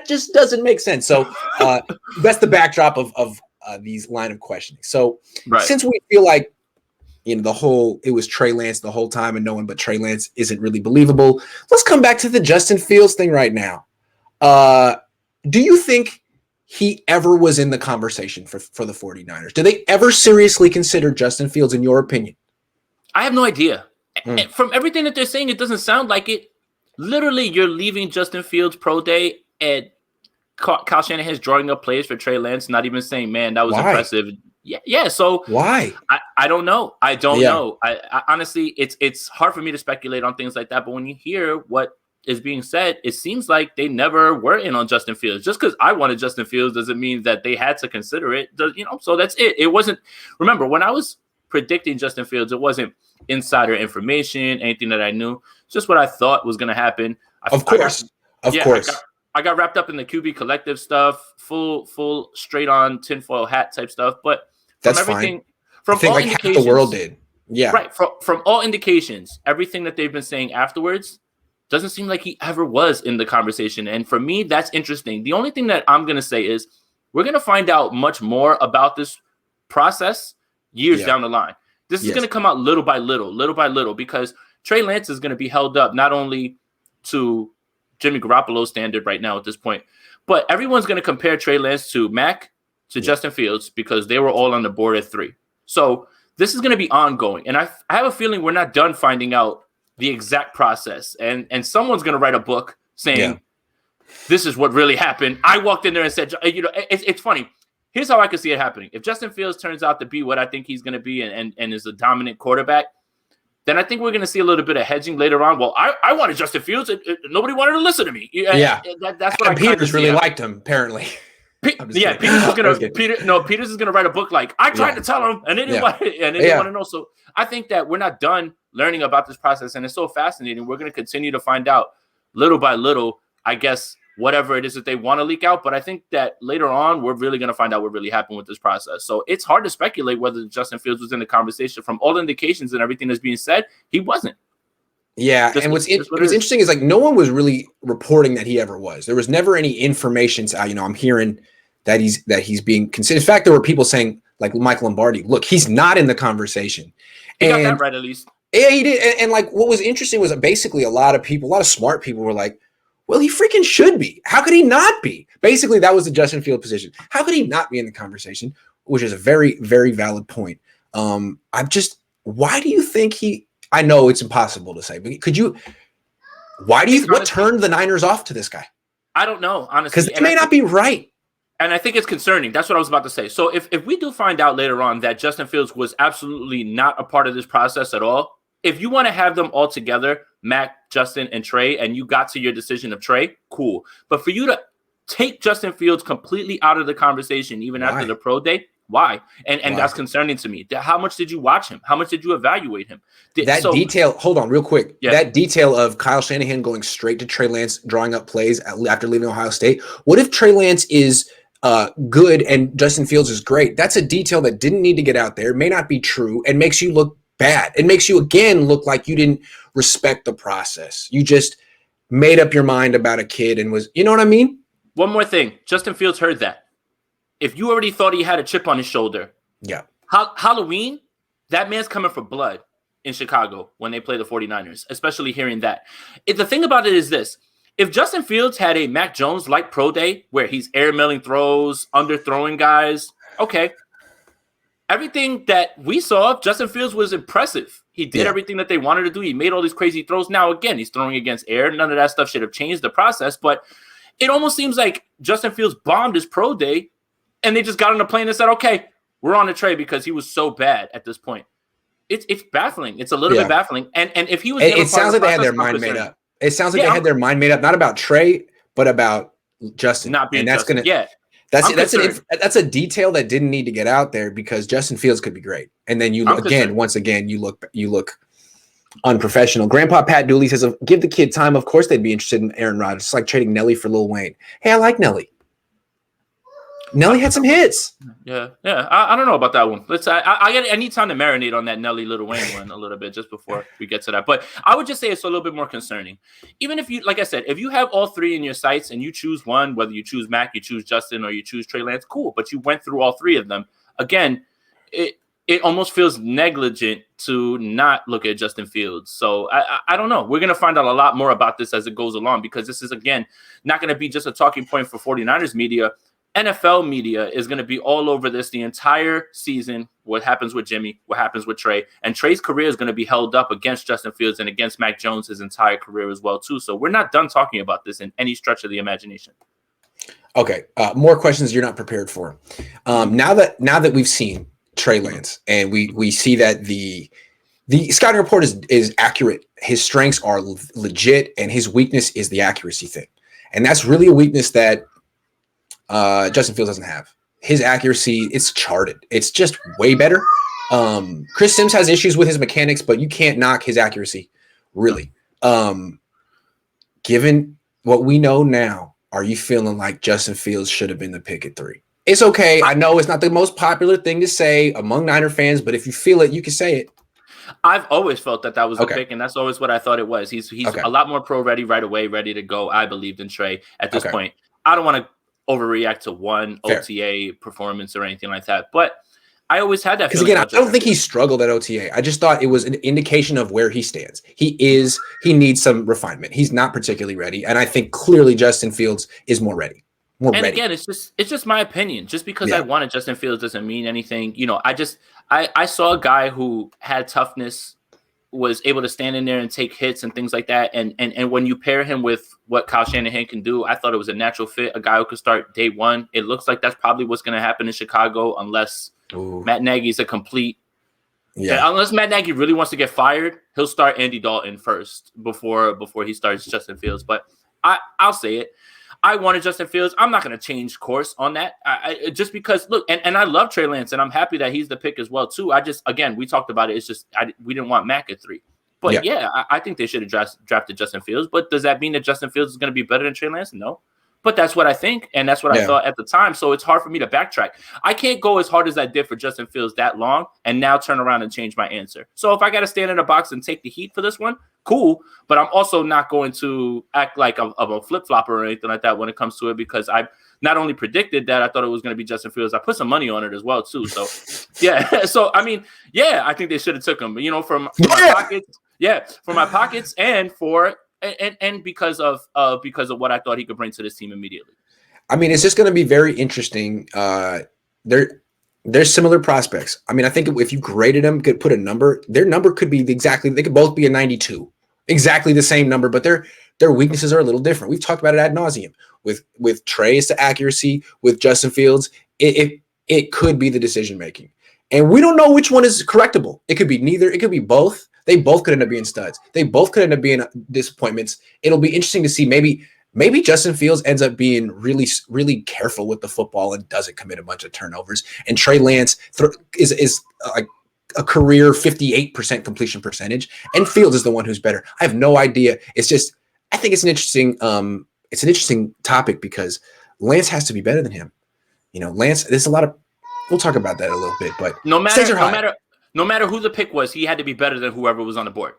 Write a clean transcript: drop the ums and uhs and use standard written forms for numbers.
just doesn't make sense. So that's the backdrop of these line of questioning. So since we feel like, you know, it was Trey Lance the whole time and no one but Trey Lance isn't really believable, let's come back to the Justin Fields thing right now. Do you think he ever was in the conversation for the 49ers? Do they ever seriously consider Justin Fields, in your opinion? I have no idea. From everything that they're saying, it doesn't sound like it. Literally, you're leaving Justin Fields pro day and Kyle Shanahan's drawing up plays for Trey Lance, not even saying, man, that was impressive. Yeah. So why? I don't know. I don't know. I honestly, it's hard for me to speculate on things like that. But when you hear what is being said, it seems like they never were in on Justin Fields. Just because I wanted Justin Fields doesn't mean that they had to consider it. You know, so that's it. It wasn't. Remember, when I was predicting Justin Fields, it wasn't insider information, anything that I knew. It's just what I thought was going to happen. Of course. I got wrapped up in the QB collective stuff, full straight on tinfoil hat type stuff. But that's everything, fine. From I think all like half the world did. Yeah. Right. From all indications, everything that they've been saying afterwards doesn't seem like he ever was in the conversation. And for me, that's interesting. The only thing that I'm going to say is we're going to find out much more about this process years down the line. This is going to come out little by little, because Trey Lance is going to be held up not only to Jimmy Garoppolo's standard right now at this point, but everyone's going to compare Trey Lance to Mac, to Justin Fields, because they were all on the board at 3. So this is going to be ongoing. And I have a feeling we're not done finding out the exact process. And someone's going to write a book saying, this is what really happened. I walked in there and said, you know, it's funny. Here's how I could see it happening. If Justin Fields turns out to be what I think he's going to be and is a dominant quarterback, then I think we're going to see a little bit of hedging later on. Well, I wanted Justin Fields. Nobody wanted to listen to me. That's what Peters really liked him, apparently. Peters is gonna write a book like I tried to tell him, and they didn't want to know. So I think that we're not done learning about this process, and it's so fascinating. We're going to continue to find out little by little, I guess, whatever it is that they want to leak out. But I think that later on, we're really going to find out what really happened with this process. So it's hard to speculate whether Justin Fields was in the conversation. From all indications and everything that's being said, he wasn't. Yeah, and what's interesting is like no one was really reporting that he ever was. There was never any information. You know, I'm hearing that he's being considered. In fact, there were people saying like Mike Lombardi, look, he's not in the conversation. He got that right at least. Yeah, he did. And like what was interesting was that basically a lot of smart people were like, well, he freaking should be. How could he not be? Basically, that was the Justin Field position. How could he not be in the conversation? Which is a very, very valid point. Why do you think I know it's impossible to say, but what turned the Niners off to this guy? I don't know, honestly. Because it may not be right. And I think it's concerning. That's what I was about to say. So if we do find out later on that Justin Fields was absolutely not a part of this process at all, if you want to have them all together, Mac, Justin, and Trey, and you got to your decision of Trey, cool. But for you to take Justin Fields completely out of the conversation, even after the pro day, why? And that's concerning to me. How much did you watch him? How much did you evaluate him? Detail, hold on real quick. Yeah. That detail of Kyle Shanahan going straight to Trey Lance, drawing up plays after leaving Ohio State. What if Trey Lance is good and Justin Fields is great? That's a detail that didn't need to get out there. It may not be true and makes you look bad. It makes you, again, look like you didn't respect the process. You just made up your mind about a kid and you know what I mean? One more thing. Justin Fields heard that. If you already thought he had a chip on his shoulder, Halloween, that man's coming for blood in Chicago when they play the 49ers, especially hearing that. The thing about it is this. If Justin Fields had a Mac Jones-like pro day where he's air-milling throws, underthrowing guys, okay. Everything that we saw, Justin Fields was impressive. He did everything that they wanted to do. He made all these crazy throws. Now, again, he's throwing against air. None of that stuff should have changed the process, but it almost seems like Justin Fields bombed his pro day and they just got on a plane and said, okay, we're on the Trey because he was so bad at this point. It's baffling. It's a little bit baffling. And if he was, it sounds like they had their mind made up. It sounds like they had their mind made up, not about Trey, but about Justin. Not being that's Justin. That's a detail that didn't need to get out there because Justin Fields could be great. And then you look unprofessional. Grandpa Pat Dooley says, give the kid time. Of course they'd be interested in Aaron Rodgers. It's like trading Nelly for Lil Wayne. Hey, I like Nelly. Nelly had some hits. Yeah. I don't know about that one. I need time to marinate on that Nelly Lil Wayne one a little bit just before we get to that. But I would just say it's a little bit more concerning. Even if you, like I said, if you have all three in your sights and you choose one, whether you choose Mac, you choose Justin, or you choose Trey Lance, cool. But you went through all three of them. Again, it almost feels negligent to not look at Justin Fields. So I don't know. We're going to find out a lot more about this as it goes along, because this is, again, not going to be just a talking point for 49ers media. NFL media is going to be all over this the entire season. What happens with Jimmy, what happens with Trey, and Trey's career is going to be held up against Justin Fields and against Mac Jones his entire career as well too. So we're not done talking about this in any stretch of the imagination. Okay, more questions you're not prepared for. Now that we've seen Trey Lance and we see that the scouting report is accurate, his strengths are legit, and his weakness is the accuracy thing, and that's really a weakness that Justin Fields doesn't have. His accuracy, it's charted. It's just way better. Chris Sims has issues with his mechanics, but you can't knock his accuracy, really. Given what we know now, are you feeling like Justin Fields should have been the pick at 3? It's okay. I know it's not the most popular thing to say among Niner fans, but if you feel it, you can say it. I've always felt that was the pick, and that's always what I thought it was. He's a lot more pro ready right away, ready to go. I believed in Trey at this point. I don't want to overreact to one OTA performance or anything like that, but I always had that. Because again, I don't think he struggled at OTA. I just thought it was an indication of where he stands. He needs some refinement. He's not particularly ready, and I think clearly Justin Fields is more ready. Again, it's just my opinion. Just because I wanted Justin Fields doesn't mean anything. You know, I saw a guy who had toughness, was able to stand in there and take hits and things like that. And when you pair him with what Kyle Shanahan can do, I thought it was a natural fit, a guy who could start day one. It looks like that's probably what's going to happen in Chicago unless Matt Nagy's a complete unless Matt Nagy really wants to get fired, he'll start Andy Dalton first before he starts Justin Fields. But I'll say it. I wanted Justin Fields. I'm not going to change course on that. Just because, look, and I love Trey Lance, and I'm happy that he's the pick as well, too. Again, we talked about it. It's just we didn't want Mac at 3. But, I think they should have drafted Justin Fields. But does that mean that Justin Fields is going to be better than Trey Lance? No. But that's what I think, and that's what I thought at the time. So it's hard for me to backtrack. I can't go as hard as I did for Justin Fields that long and now turn around and change my answer. So if I got to stand in a box and take the heat for this one, cool. But I'm also not going to act like a flip-flopper or anything like that when it comes to it, because I not only predicted that I thought it was going to be Justin Fields, I put some money on it as well, too. So, yeah. So, I mean, I think they should have took him. You know, from my pockets. Yeah, from my pockets and for – And because of what I thought he could bring to this team immediately. I mean, it's just going to be very interesting. There's similar prospects. I mean, I think if you graded them, could put a number, their number could be they could both be a 92, exactly the same number, but their weaknesses are a little different. We've talked about it ad nauseum. With Trey, it's the accuracy. With Justin Fields, it could be the decision making, and we don't know which one is correctable. It could be neither. It could be both. They both could end up being studs. They both could end up being disappointments. It'll be interesting to see. Maybe Justin Fields ends up being really, really careful with the football and doesn't commit a bunch of turnovers. And Trey Lance is like a career 58% completion percentage, and Fields is the one who's better. I have no idea. It's just, I think it's an interesting topic, because Lance has to be better than him. You know, Lance. There's a lot of. We'll talk about that a little bit, but no matter who the pick was, he had to be better than whoever was on the board.